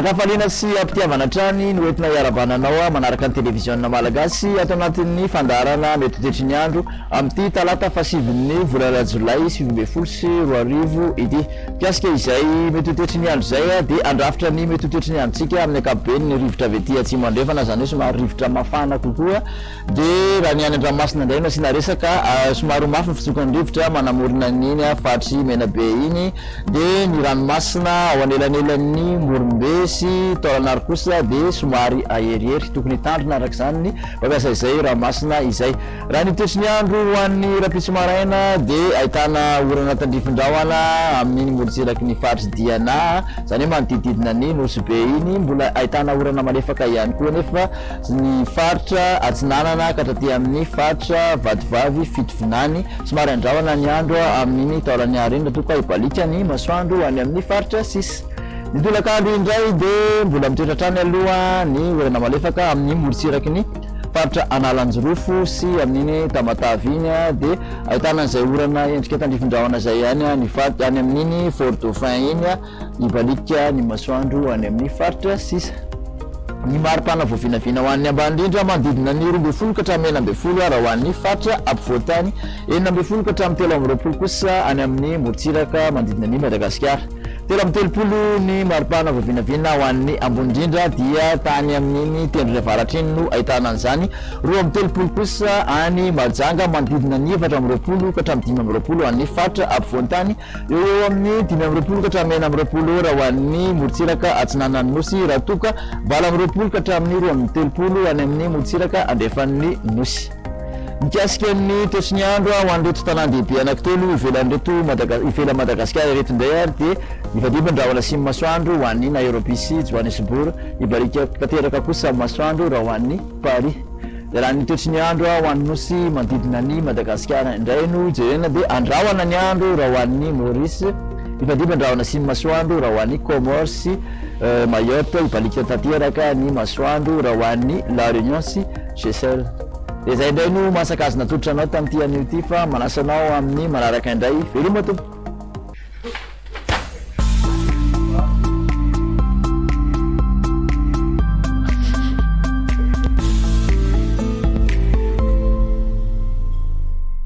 Akafaliana sy ampitiavana trany no entina iarabananao manaraka ny televiziona malagasy ato anatin'ny fandarana mety tetry ny andro amin'ity talata fasiviny volana Jolay 2024 ity. Piasika izay mety tetry ny andro zay dia andrafitra ny mety tetry ny androntsika amin'ny ankapobeny ny rivotra avy aty atsimo andrefana zany hoe somary rivotra mafana kokoa dia raha ny any an-dranomasina indray no asiana resaka somary mafy ny fitsokan'ny rivotra manamorona n'iny fatry menabe iny dia ny ranomasina ao anelanelan'ny Morombe sy Taolagnaro kosa dia somary aheriery tokony tandrina araka izany ny mampiasa izay ranomasina izay. Raha ny toetry ny andro ho an'ny rapitso maraina dia ahitana orana tandrifindrahona amin'ny morotsiraky ny faritry Diana zany hoe manodididina ny Nosy-be iny mbola ahitana orana malefaka ihany koa nefa ny faritra Atsinanana ka hatraty amin'ny faritra Vadivavy Fitovinany somary andrahona ny andro amin'ny Taolagnaro iny tokoa ibalika ny masoandro any amin'ny faritra Sisy. Ny tolakandro indray dia mbola mitoetra trany aloha ny orana malefaka amin'ny morotsiraky ny faritra Analanjorofo sy amin'iny Tamatavy iny dia ahitana izay orana endrika tandrifindrahona zay ihany ny faritra any amin'iny Fort Dauphin iny ibalika ny masoandro any amin'ny faritra Sisa. Ny maripana voavinavina ho an'ny ambany indrindra manodidina ny 12 ka hatramin'ny 14 raha ho an'ny faritra ampovoantany, 19 ka hatramin'ny 13 kosa any amin'ny morotsiraka manodidina ny Madagasikara. 13 ny maripana voavinavina ho an'ny ambony indrindra dia tany amin'iny tendrony avaratra iny no ahitana an'izany. 13 kosa any Majanga manodidina ny 14 ka hatramin'ny 15 an'ny faritra ampovoantany, eo amin'ny 15 ka hatramin'ny 19 raha ho an'ny morotsiraka Atsinanana Nosy raha toka 20 ka hatramin'ny 30 any amin'ny morotsiraka andrefan'ny Nosy. Mikasika amin'ny toetry ny andro ho an'ireto tanàn-dehibe anankitelo ivelan'i Madagasikara ireto indray dia ifadibin-drahona sy masoandro ho an'ny Nairobi sy Johannesburg, ibalika tanteraka kosa masoandro raha ho an'ny Paris. Raha ny toetry ny andro ho an'ny Nosy manodidina ny Madagasikara indray no jerena dia andrahona ny andro raha ho an'ny Maurice, ifadibin-drahona sy masoandro raha ho an'ny Comores sy Mayotte, ibalika tanteraka ny masoandro raha ho an'ny La Réunion sy Seychelles. Dia izay indray no masakazona tolotra anao tamin'ity anio ity fa manasanao amin'ny manaraka indray veloma tompo.